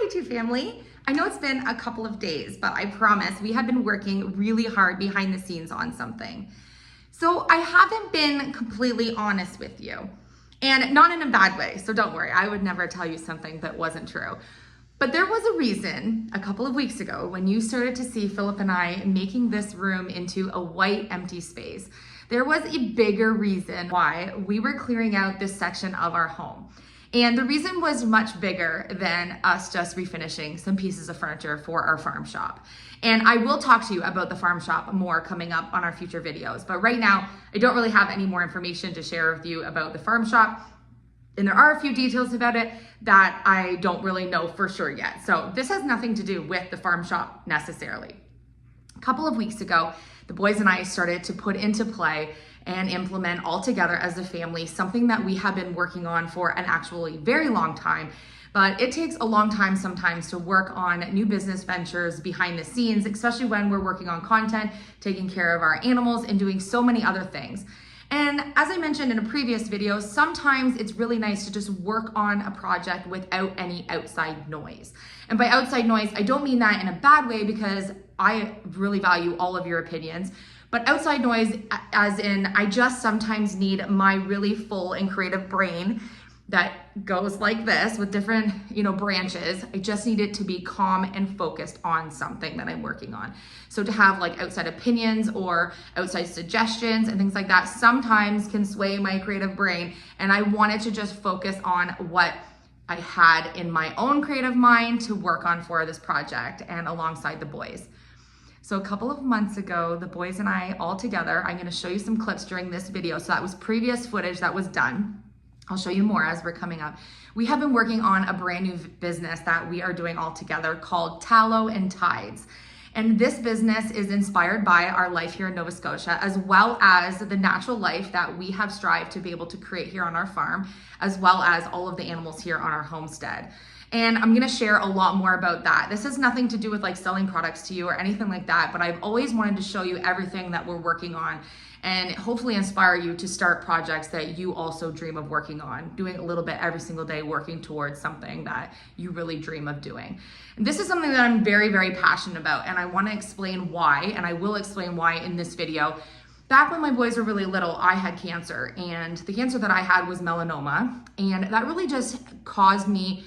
Hi, family. I know it's been a couple of days, but I promise we have been working really hard behind the scenes on something. So I haven't been completely honest with you, and not in a bad way, so don't worry. I would never tell you something that wasn't true. But there was a reason a couple of weeks ago when you started to see Philip and I making this room into a white empty space. There was a bigger reason why we were clearing out this section of our home. And the reason was much bigger than us just refinishing some pieces of furniture for our farm shop. And I will talk to you about the farm shop more coming up on our future videos. But right now, I don't really have any more information to share with you about the farm shop. And there are a few details about it that I don't really know for sure yet. So this has nothing to do with the farm shop necessarily. A couple of weeks ago, the boys and I started to put into play and implement all together as a family something that we have been working on for an actually very long time. But it takes a long time sometimes to work on new business ventures behind the scenes, especially when we're working on content, taking care of our animals, and doing so many other things. And as I mentioned in a previous video, sometimes it's really nice to just work on a project without any outside noise. And by outside noise, I don't mean that in a bad way, because I really value all of your opinions. But outside noise, as in I just sometimes need my really full and creative brain that goes like this with different, branches. I just need it to be calm and focused on something that I'm working on. So to have like outside opinions or outside suggestions and things like that sometimes can sway my creative brain. And I wanted to just focus on what I had in my own creative mind to work on for this project and alongside the boys. So a couple of months ago, the boys and I all together, I'm gonna show you some clips during this video. So that was previous footage that was done. I'll show you more as we're coming up. We have been working on a brand new business that we are doing all together called Tallow and Tides. And this business is inspired by our life here in Nova Scotia, as well as the natural life that we have strived to be able to create here on our farm, as well as all of the animals here on our homestead. And I'm gonna share a lot more about that. This has nothing to do with like selling products to you or anything like that, but I've always wanted to show you everything that we're working on and hopefully inspire you to start projects that you also dream of working on, doing a little bit every single day, working towards something that you really dream of doing. And this is something that I'm very, very passionate about, and I wanna explain why, and I will explain why in this video. Back when my boys were really little, I had cancer, and the cancer that I had was melanoma, and that really just caused me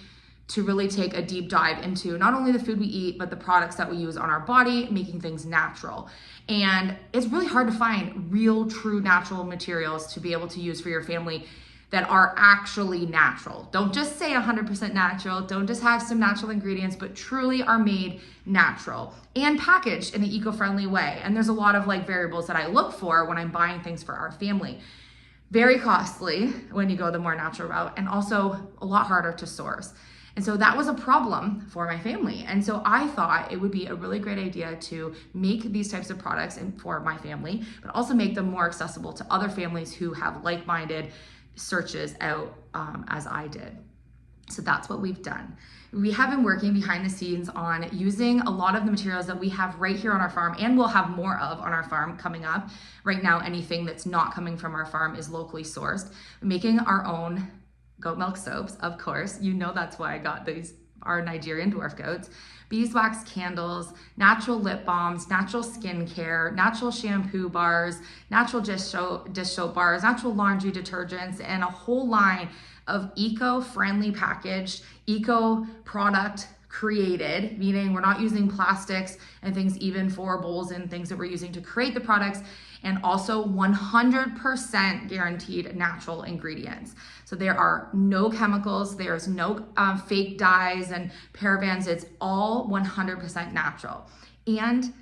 to really take a deep dive into not only the food we eat, but the products that we use on our body, making things natural. And it's really hard to find real, true natural materials to be able to use for your family that are actually natural. Don't just say 100% natural, don't just have some natural ingredients, but truly are made natural and packaged in an eco-friendly way. And there's a lot of like variables that I look for when I'm buying things for our family. Very costly when you go the more natural route, and also a lot harder to source. And so that was a problem for my family. And so I thought it would be a really great idea to make these types of products for my family, but also make them more accessible to other families who have like-minded searches out as I did. So that's what we've done. We have been working behind the scenes on using a lot of the materials that we have right here on our farm, and we'll have more of on our farm coming up. Right now, anything that's not coming from our farm is locally sourced. Making our own goat milk soaps, of course. That's why I got our Nigerian dwarf goats. Beeswax candles, natural lip balms, natural skincare, natural shampoo bars, natural dish soap bars, natural laundry detergents, and a whole line of eco-friendly packaged, eco product created, meaning we're not using plastics and things even for bowls and things that we're using to create the products, and also 100% guaranteed natural ingredients. So there are no chemicals, there's no fake dyes and parabens, it's all 100% natural. And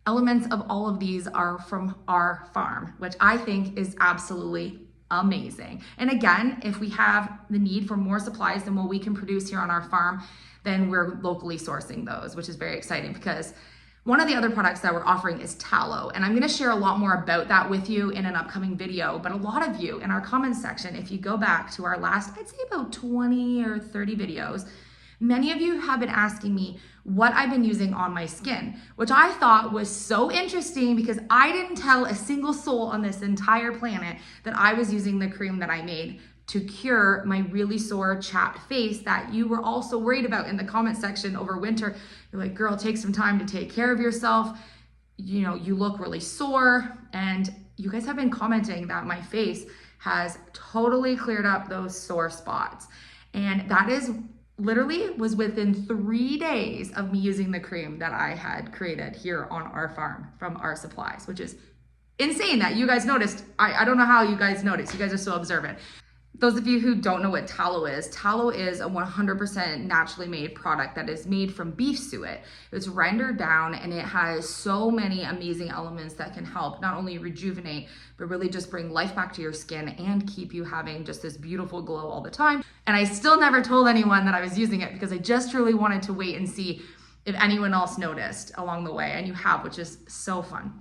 elements of all of these are from our farm, which I think is absolutely amazing. And again, if we have the need for more supplies than what we can produce here on our farm, then we're locally sourcing those, which is very exciting, because one of the other products that we're offering is tallow, and I'm gonna share a lot more about that with you in an upcoming video. But a lot of you in our comments section, if you go back to our last, I'd say about 20 or 30 videos, many of you have been asking me what I've been using on my skin, which I thought was so interesting because I didn't tell a single soul on this entire planet that I was using the cream that I made to cure my really sore, chapped face that you were also worried about in the comment section over winter. You're like, girl, take some time to take care of yourself. You know, you look really sore. And you guys have been commenting that my face has totally cleared up those sore spots. And that is literally was within 3 days of me using the cream that I had created here on our farm from our supplies, which is insane that you guys noticed. I don't know how you guys noticed. You guys are so observant. Those of you who don't know what tallow is a 100% naturally made product that is made from beef suet. It's rendered down and it has so many amazing elements that can help not only rejuvenate, but really just bring life back to your skin and keep you having just this beautiful glow all the time. And I still never told anyone that I was using it because I just really wanted to wait and see if anyone else noticed along the way. And you have, which is so fun.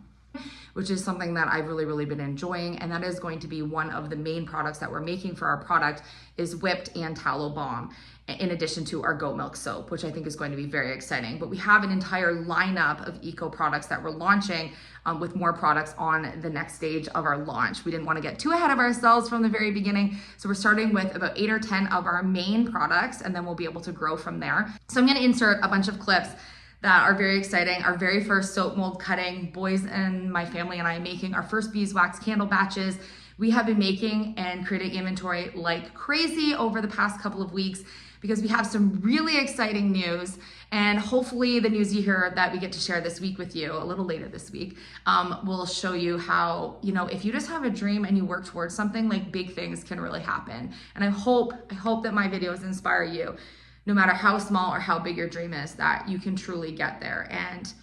Which is something that I've really been enjoying. And that is going to be one of the main products that we're making for our product is whipped and tallow balm, in addition to our goat milk soap, which I think is going to be very exciting. But we have an entire lineup of eco products that we're launching with more products on the next stage of our launch. We didn't want to get too ahead of ourselves from the very beginning. So we're starting with about 8 or 10 of our main products, and then we'll be able to grow from there. So I'm going to insert a bunch of clips that are very exciting. Our very first soap mold cutting, boys and my family and I making our first beeswax candle batches. We have been making and creating inventory like crazy over the past couple of weeks because we have some really exciting news, and hopefully the news you hear that we get to share this week with you a little later this week will show you how, you know, if you just have a dream and you work towards something, like big things can really happen. And I hope that my videos inspire you, no matter how small or how big your dream is, that you can truly get there. And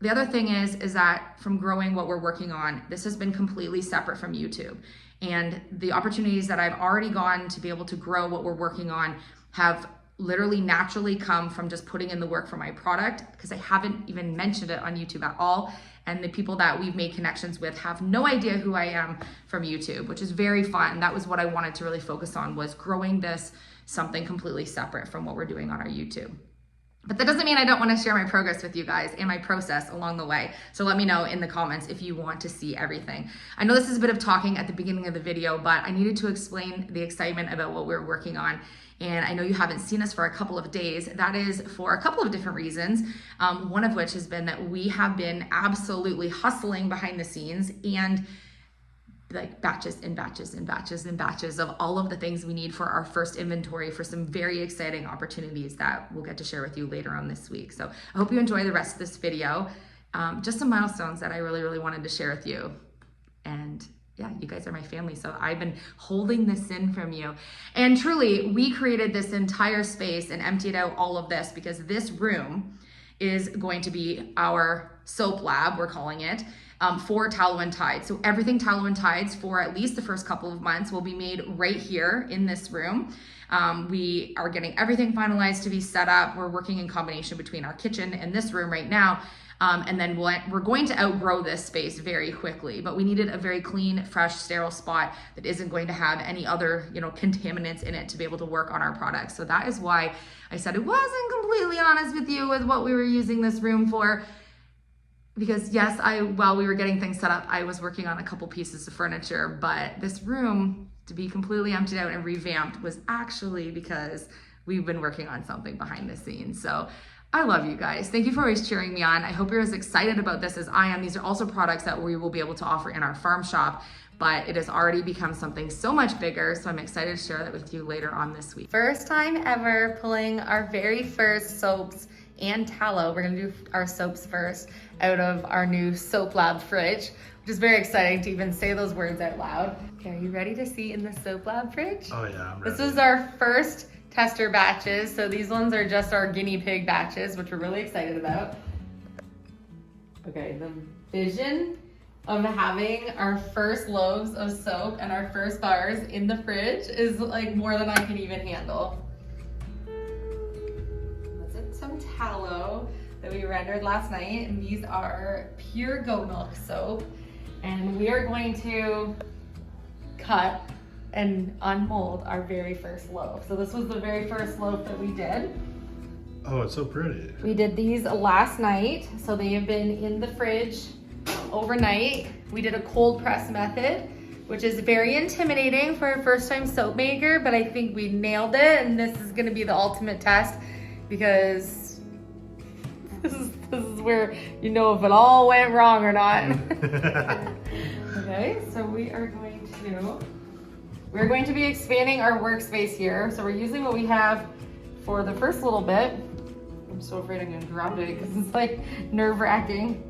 the other thing is that from growing what we're working on, this has been completely separate from YouTube. And the opportunities that I've already gotten to be able to grow what we're working on have literally naturally come from just putting in the work for my product, because I haven't even mentioned it on YouTube at all. And the people that we've made connections with have no idea who I am from YouTube, which is very fun. That was what I wanted to really focus on, was growing this something completely separate from what we're doing on our YouTube. But that doesn't mean I don't want to share my progress with you guys and my process along the way. So let me know in the comments if you want to see everything. I know this is a bit of talking at the beginning of the video, but I needed to explain the excitement about what we're working on. And I know you haven't seen us for a couple of days. That is for a couple of different reasons. One of which has been that we have been absolutely hustling behind the scenes and like batches and batches and batches and batches of all of the things we need for our first inventory for some very exciting opportunities that we'll get to share with you later on this week. So I hope you enjoy the rest of this video. Just some milestones that I really wanted to share with you. And yeah, you guys are my family, so I've been holding this in from you. And truly, we created this entire space and emptied out all of this because this room is going to be our soap lab, we're calling it, for Tallow and Tides. So everything Tallow and Tides for at least the first couple of months will be made right here in this room. We are getting everything finalized to be set up. We're working in combination between our kitchen and this room right now. And then we're going to outgrow this space very quickly, but we needed a very clean, fresh, sterile spot that isn't going to have any other, contaminants in it to be able to work on our products. So that is why I said I wasn't completely honest with you with what we were using this room for. Because yes, while we were getting things set up, I was working on a couple pieces of furniture, but this room, to be completely emptied out and revamped, was actually because we've been working on something behind the scenes. So I love you guys. Thank you for always cheering me on. I hope you're as excited about this as I am. These are also products that we will be able to offer in our farm shop, but it has already become something so much bigger. So I'm excited to share that with you later on this week. First time ever pulling our very first soaps and tallow. We're gonna do our soaps first out of our new soap lab fridge, which is very exciting to even say those words out loud. Okay, are you ready to see in the soap lab fridge? Oh yeah, I'm ready. This is our first tester batches. So these ones are just our guinea pig batches, which we're really excited about. Okay, the vision of having our first loaves of soap and our first bars in the fridge is like more than I can even handle. Some tallow that we rendered last night, and these are pure goat milk soap, and we are going to cut and unmold our very first loaf. So this was the very first loaf that we did. Oh, it's so pretty. We did these last night, so they have been in the fridge overnight. We did a cold press method, which is very intimidating for a first time soap maker, but I think we nailed it, and this is gonna be the ultimate test because this is where you know if it all went wrong or not. Okay, so we're going to be expanding our workspace here. So we're using what we have for the first little bit. I'm so afraid I'm gonna drop it because it's like nerve-wracking.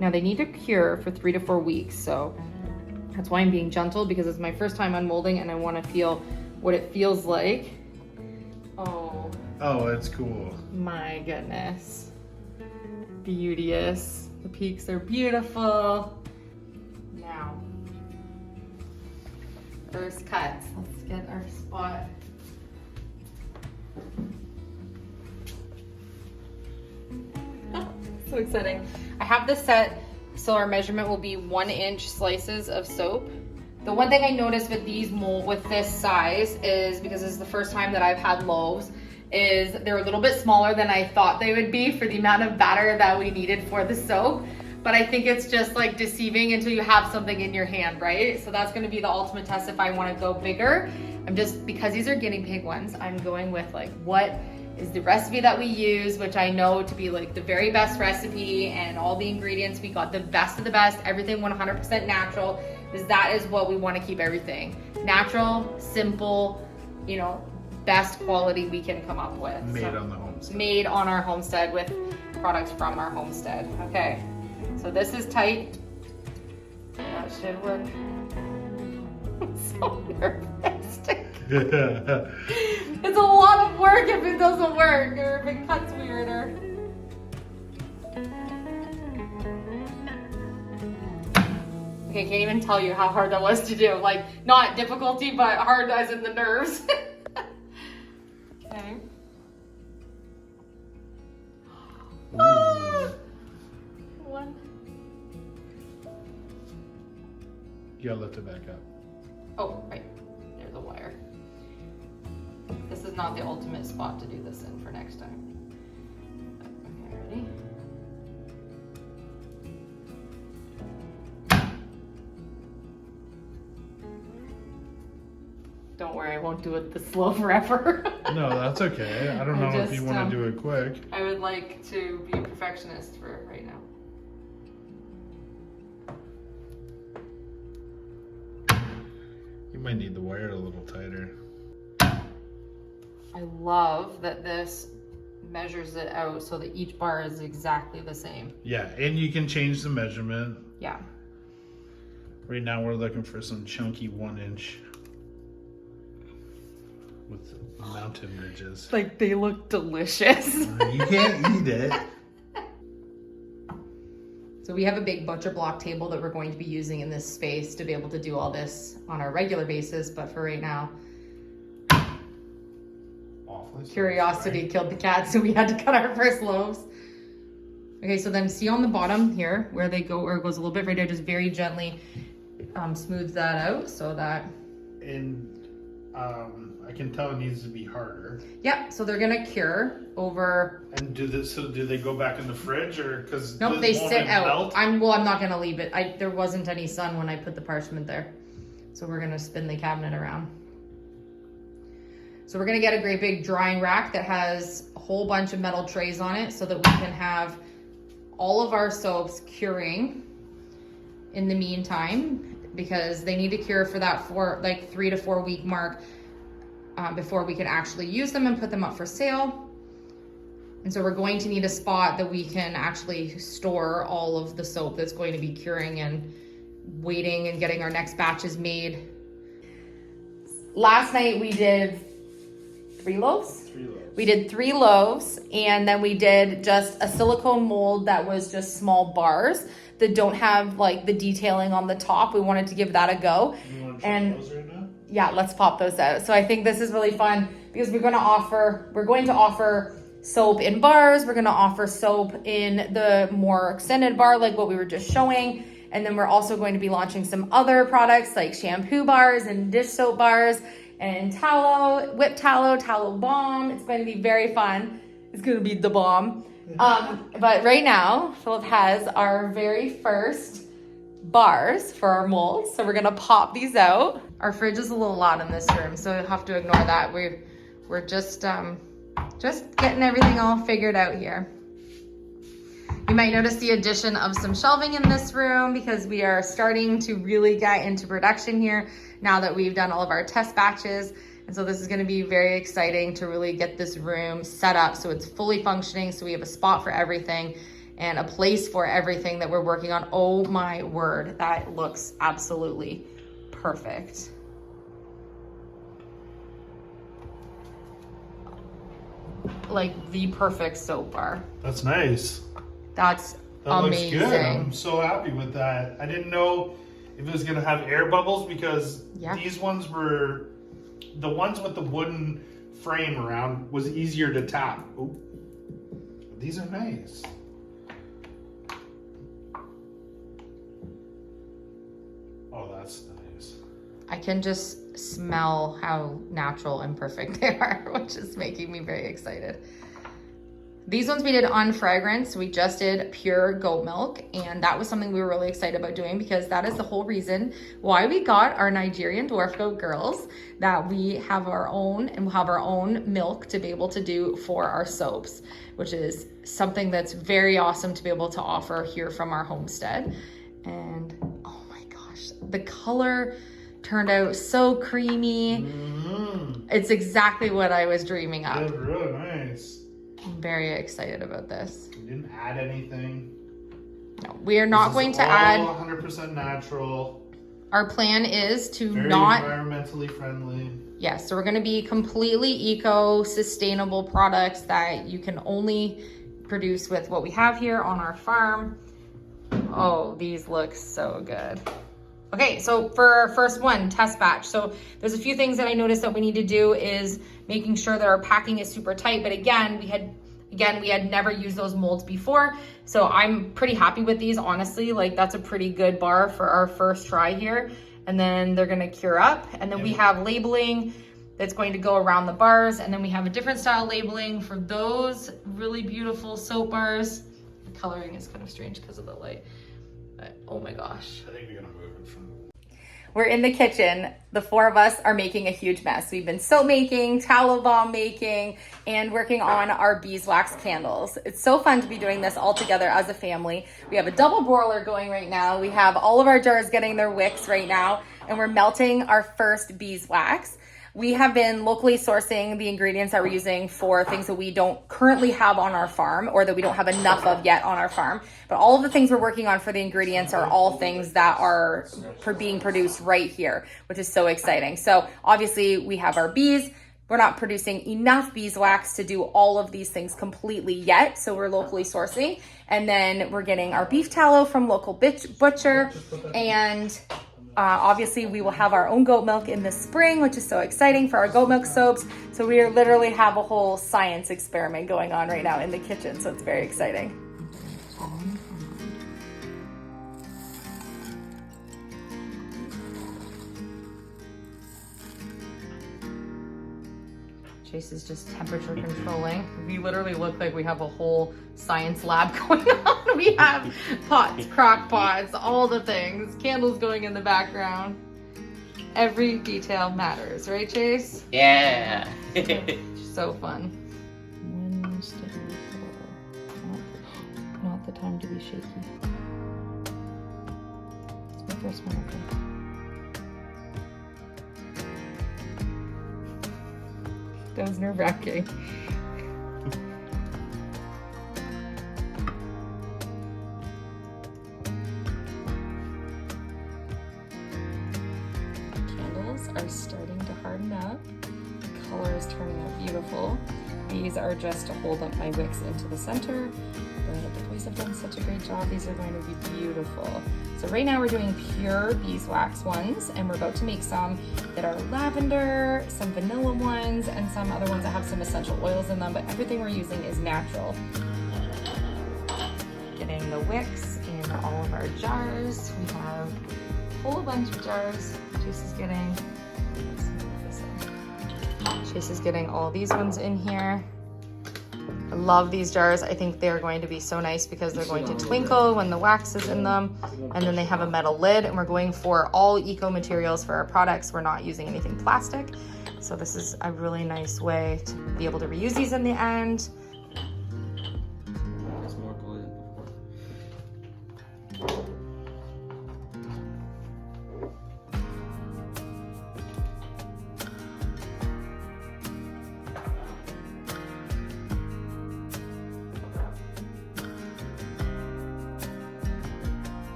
Now they need to cure for 3 to 4 weeks, so that's why I'm being gentle, because it's my first time unmolding and I want to feel what it feels like. Oh. Oh, it's cool. My goodness. Beauteous. The peaks are beautiful. Now, first cuts. Let's get our spot. So exciting. I have this set so our measurement will be 1-inch slices of soap. The one thing I noticed with these with this size is, because this is the first time that I've had loaves, is they're a little bit smaller than I thought they would be for the amount of batter that we needed for the soap. But I think it's just like deceiving until you have something in your hand, right? So that's gonna be the ultimate test if I wanna go bigger. Because these are guinea pig ones, I'm going with like what is the recipe that we use, which I know to be like the very best recipe, and all the ingredients, we got the best of the best, everything 100% natural, because that is what we want to keep everything. Natural, simple, you know, best quality we can come up with. Made on the homestead. Made on our homestead with products from our homestead. Okay, so this is tight. That should work. I'm so nervous. It's a lot of work if it doesn't work, or if it cuts weirder. Okay, can't even tell you how hard that was to do. Like, not difficulty, but hard as in the nerves. Okay. One. You gotta lift it back up. Oh, right. There's the wire. This is not the ultimate spot to do this in for next time. Okay, ready? Don't worry, I won't do it this slow forever. No, that's okay. I don't know if you want to do it quick. I would like to be a perfectionist for right now. You might need the wire a little tighter. I love that this measures it out so that each bar is exactly the same. Yeah, and you can change the measurement. Yeah. Right now we're looking for some chunky 1-inch with mountain ridges. Like, they look delicious. You can't eat it. So we have a big butcher block table that we're going to be using in this space to be able to do all this on a regular basis, but for right now, curiosity killed the cat, so we had to cut our first loaves. Okay, so then see on the bottom here where they go, or it goes a little bit right there, just very gently smooth that out so that. And I can tell it needs to be harder. Yep, so they're gonna cure over. And do they go back in the fridge, or because nope, they sit out. I'm not gonna leave it. There wasn't any sun when I put the parchment there, so we're gonna spin the cabinet around. So we're gonna get a great big drying rack that has a whole bunch of metal trays on it so that we can have all of our soaps curing in the meantime, because they need to cure for that 3 to 4 week mark before we can actually use them and put them up for sale. And so we're going to need a spot that we can actually store all of the soap that's going to be curing and waiting and getting our next batches made. Last night we did 3 loaves? 3 loaves. We did 3 loaves, and then we did just a silicone mold that was just small bars that don't have like the detailing on the top. We wanted to give that a go. You want to try those right now? Yeah, let's pop those out. So I think this is really fun because we're going to offer soap in bars. We're going to offer soap in the more extended bar, like what we were just showing. And then we're also going to be launching some other products like shampoo bars and dish soap bars and tallow, whipped tallow, tallow balm. It's going to be very fun. It's going to be the bomb. But right now, Philip has our very first bars for our molds. So we're gonna pop these out. Our fridge is a little loud in this room, so you'll have to ignore that. We're just getting everything all figured out here. You might notice the addition of some shelving in this room because we are starting to really get into production here now that we've done all of our test batches. And so this is gonna be very exciting to really get this room set up so it's fully functioning, so we have a spot for everything and a place for everything that we're working on. Oh my word, that looks absolutely perfect. Like the perfect soap bar. That's nice. That's that amazing. Looks good. I'm so happy with that. I didn't know if it was gonna have air bubbles because these ones were, the ones with the wooden frame around was easier to tap. Ooh. These are nice. Oh, that's nice. I can just smell how natural and perfect they are, which is making me very excited. These ones we did unfragranced. We just did pure goat milk, and that was something we were really excited about doing because that is the whole reason why we got our Nigerian dwarf goat girls, that we have our own and we'll have our own milk to be able to do for our soaps, which is something that's very awesome to be able to offer here from our homestead. And oh my gosh, the color turned out so creamy. It's exactly what I was dreaming of. That's really nice. I'm very excited about this. You didn't add anything. No, we are not going to add. 100% natural. Our plan is to Very not environmentally friendly. Yes, so we're going to be completely eco-sustainable products that you can only produce with what we have here on our farm. Oh, these look so good. Okay, so for our first one, test batch. So there's a few things that I noticed that we need to do is making sure that our packing is super tight. But again, we had never used those molds before. So I'm pretty happy with these, honestly. Like, that's a pretty good bar for our first try here. And then they're gonna cure up. And then we have labeling that's going to go around the bars. And then we have a different style labeling for those really beautiful soap bars. The coloring is kind of strange because of the light. But oh my gosh. I think we're gonna move it from. We're in the kitchen. The four of us are making a huge mess. We've been soap making, tallow balm making, and working on our beeswax candles. It's so fun to be doing this all together as a family. We have a double broiler going right now. We have all of our jars getting their wicks right now, and we're melting our first beeswax. We have been locally sourcing the ingredients that we're using for things that we don't currently have on our farm or that we don't have enough of yet on our farm. But all of the things we're working on for the ingredients are all things that are being produced right here, which is so exciting. So obviously we have our bees. We're not producing enough beeswax to do all of these things completely yet. So we're locally sourcing. And then we're getting our beef tallow from local butcher. And obviously we will have our own goat milk in the spring, which is so exciting for our goat milk soaps. So we literally have a whole science experiment going on right now in the kitchen. So it's very exciting. Chase is just temperature controlling. We literally look like we have a whole science lab going on. We have pots, crock pots, all the things, candles going in the background. Every detail matters, right, Chase? Yeah. So fun. One steady pour. Not the time to be shaky. It's my first one, okay. That was nerve-wracking. Candles are starting to harden up. The color is turning out beautiful. These are just to hold up my wicks into the center. But the boys have done such a great job. These are going to be beautiful. So right now we're doing pure beeswax ones, and we're about to make some that are lavender, some vanilla ones, and some other ones that have some essential oils in them, but everything we're using is natural. Getting the wicks in all of our jars. We have a whole bunch of jars. Chase is getting all these ones in here. I love these jars. I think they're going to be so nice because they're going to twinkle when the wax is in them. And then they have a metal lid, and we're going for all eco materials for our products. We're not using anything plastic. So this is a really nice way to be able to reuse these in the end.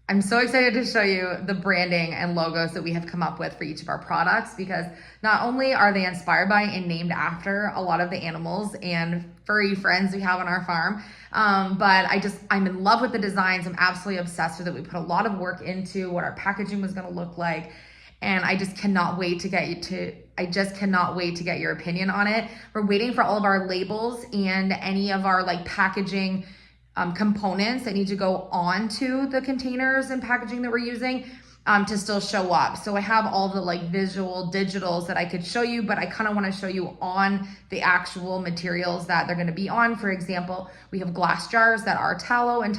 I'm so excited to show you the branding and logos that we have come up with for each of our products, because not only are they inspired by and named after a lot of the animals and furry friends we have on our farm, but I'm in love with the designs. I'm absolutely obsessed with it. We put a lot of work into what our packaging was going to look like, and I just cannot wait to get your opinion on it. We're waiting for all of our labels and any of our like packaging components that need to go onto the containers and packaging that we're using to still show up. So I have all the like visual digitals that I could show you, but I kind of want to show you on the actual materials that they're going to be on. For example, we have glass jars that our tallow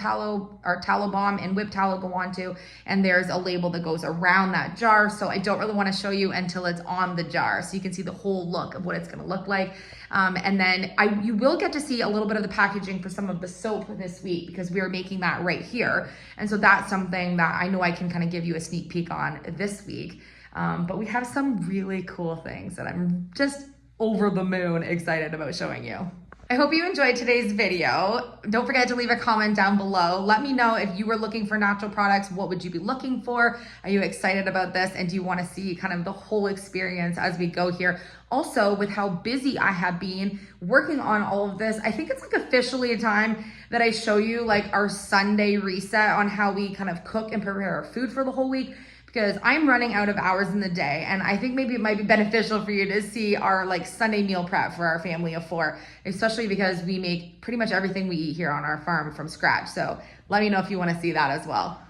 bomb and whip tallow go onto, and there's a label that goes around that jar. So I don't really want to show you until it's on the jar, so you can see the whole look of what it's going to look like. And then you will get to see a little bit of the packaging for some of the soap this week, because we are making that right here. And so that's something that I know I can kind of give you a sneak peek on this week. But we have some really cool things that I'm just over the moon excited about showing you. I hope you enjoyed today's video. Don't forget to leave a comment down below. Let me know if you were looking for natural products, what would you be looking for? Are you excited about this? And do you want to see kind of the whole experience as we go here? Also, with how busy I have been working on all of this, I think it's like officially a time that I show you like our Sunday reset on how we kind of cook and prepare our food for the whole week, because I'm running out of hours in the day, and I think maybe it might be beneficial for you to see our like Sunday meal prep for our family of 4, especially because we make pretty much everything we eat here on our farm from scratch. So let me know if you want to see that as well.